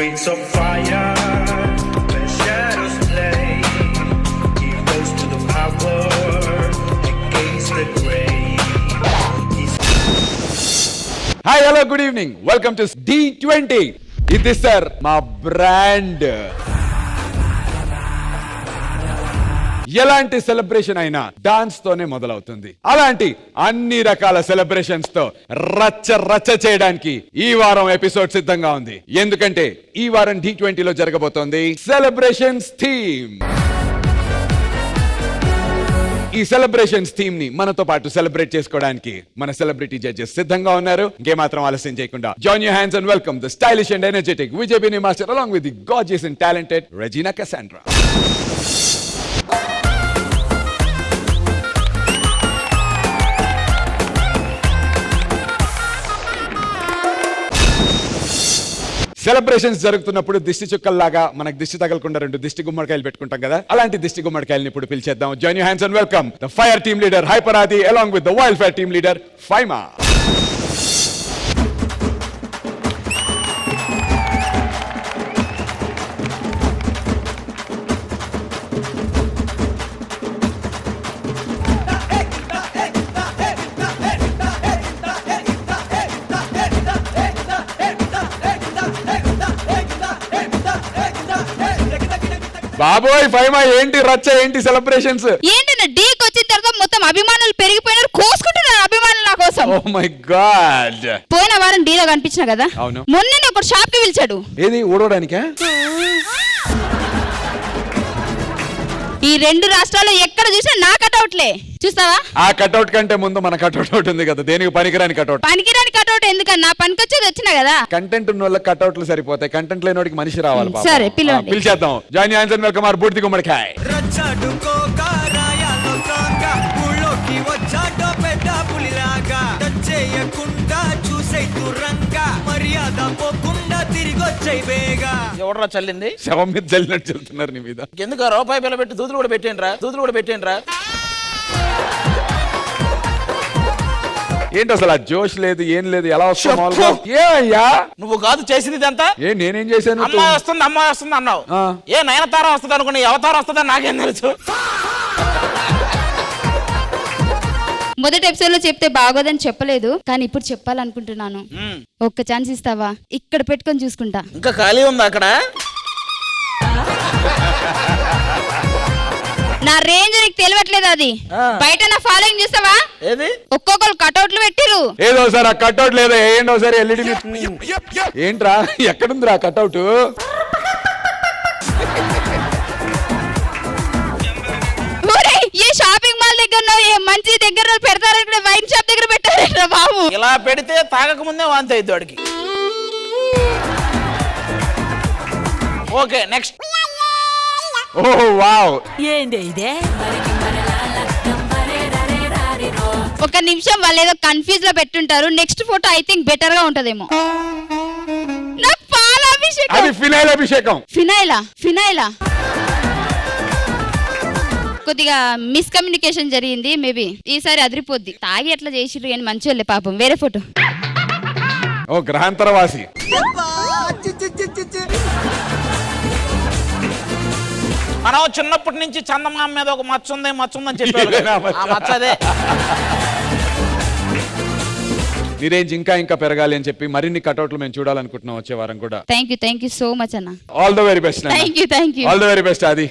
streets of fire, where shadows play. He rose to the power against the grave. Hi, hello, good evening. Welcome to D20. ఇది sir మా brand. ఎలాంటి celebration అయినా dance తోనే మొదలవుతుంది. అలాంటి అన్ని రకాల సెలబ్రేషన్స్ తో రచ్చ రచ్చ చేయడానికి ఈ వారం ఎపిసోడ్ సిద్ధంగా ఉంది. ఎందుకంటే ఈ వారం D20 లో జరగబోతోంది సెలబ్రేషన్స్ థీమ్. ఈ సెలబ్రేషన్స్ థీమ్ ని మనతో పాటు సెలబ్రేట్ చేసుకోవడానికి మన సెలబ్రిటీ జడ్జెస్ సిద్ధంగా ఉన్నారు. ఇంకేమాత్రం ఆలస్యం చేయకుండా join your hands and welcome the stylish and energetic Vijay Binny master along with the gorgeous and talented Regina Cassandra. Celebrations జరుగుతున్నప్పుడు దిష్టి చుక్కల్లాగా మనకు దిష్టి తగలకుండా 2 దిష్టి గుమ్మడికాయలు పెట్టుకుంటాం కదా, అలాంటి దిష్టి గుమ్మడికాయలను ఇప్పుడు పిలిచేద్దాం. Join your hands and welcome the fire team leader Hyper Aadi along with the wild fire team leader Faima. బాబోయ్ ఫైమా, ఏంటి రచ్చ, ఏంటి సెలబ్రేషన్స్? ఏంటి నా డీకి వచ్చిన తర్వాత మొత్తం అభిమానులు పెరిగిపోయినారు, కోసుకుంటున్నారు అభిమానులు నా కోసం. Oh my god. పోయిన వారం డీలో కనిపించిన కదా, అవును. మొన్న ఒక షాప్ కి పిలిచాడు. ఏది ఊడవడానికా? ఈ 2 రాష్ట్రాల్లో ఎక్కడ చూసినా నా కటౌట్లే చూస్తావా? ఆ కటౌట్ కంటే ముందు మన కటౌట్ ఒకటి ఉంది కదా, దేనికి పనికిరాని కటౌట్. పనికిరాని కటౌట్ ఎందుకన్నా, పనికొచ్చేది వచ్చినా కదా. కంటెంట్ ఉన్న వాళ్ళకి కటౌట్లు సరిపోతాయి, కంటెంట్ లేనోడికి మనిషి రావాలి. సరే పిలవండి. పిలిచేద్దాం. Join your hands and welcome our బూడిద గుమ్మడికాయ. ఎవడరా చల్లింది? శవం మీద చల్లినట్టు చెల్తున్నారు నీ మీద. ఎందుకు రూపాయి బిల్ల పెట్టి దూదులు కూడా పెట్టేండ్రా. ఏంటి అసలు ఆ జోష్ లేదు, ఏం లేదు, ఎలా వస్తా? ఏమయ్యా నువ్వు కాదు చేసింది ఇదంతా? నేనేం చేశాను? అమ్మాయి వస్తుంది అన్నావు. ఏ నయనతార వస్తుంది అనుకుని అవతారం వస్తుందని నాకేం తెలుసు? మొదటి ఎపిసోడ్ లో చెప్తే బాగోదని చెప్పలేదు, కానీ ఇప్పుడు చెప్పాలనుకుంటున్నాను. ఒక్క ఛాన్స్ ఇస్తావా? ఇక్కడ పెట్టుకొని చూసుకుంటా. ఇంకా ఖాళీ ఉందా అక్కడ? నా రేంజ్ నీకు తెలియట్లేదు. అది బయట నా ఫాలోయింగ్ చూస్తావా? ఏది? ఒక్కొక్కరు కటౌట్లు పెట్టిరు. ఏదో సార్ ఆ కటౌట్ లేదా? ఏంటో సార్ ఎల్ఈడి ఏంట్రా, ఎక్కడుందిరా కటౌట్? ఏ షాపింగ్ మాల్ దగ్గర ఏ మంచి దగ్గర పెడతారు, ఇక్కడ వైన్ షాప్ దగ్గర పెట్టారు బాబు. ఇలా పెడితే తాగక ముందే వాంతి అవుతుంది వాడికి. Okay next. ఓ వావ్, ఏంటి ఇదే? ఒక నిమిషం, వాళ్ళు ఏదో కన్ఫ్యూజ్ లో పెట్టుంటారు. Next photo I think better గా ఉంటదేమో. నాకు పాలాభిషేకం. అది ఫినైల్ అభిషేకం. ఫినైలా కొద్దిగా మిస్కమ్యూనికేషన్ జరిగింది. మేబీ ఈసారి అదిరిపోద్ది. తాగి ఎట్లా చేసిర్రు కానీ మంచి వాళ్ళే పాపం. వేరే ఫోటో. ఓ గ్రహాంతరవాసి. మనం చిన్నప్పటి నుంచి చందమామ మీద ఒక మచ్చ ఉందని చెప్పారు. ఆ మచ్చ అదే. నీ రేంజ్ ఇంకా పెరగాలి అని చెప్పి మరిన్ని కటౌట్లు మేము చూడాలనుకుంటున్నాం వచ్చే వారం కూడా. థ్యాంక్ యూ సో మచ్ అన్న. All the very best. Thank you. All the very best. అది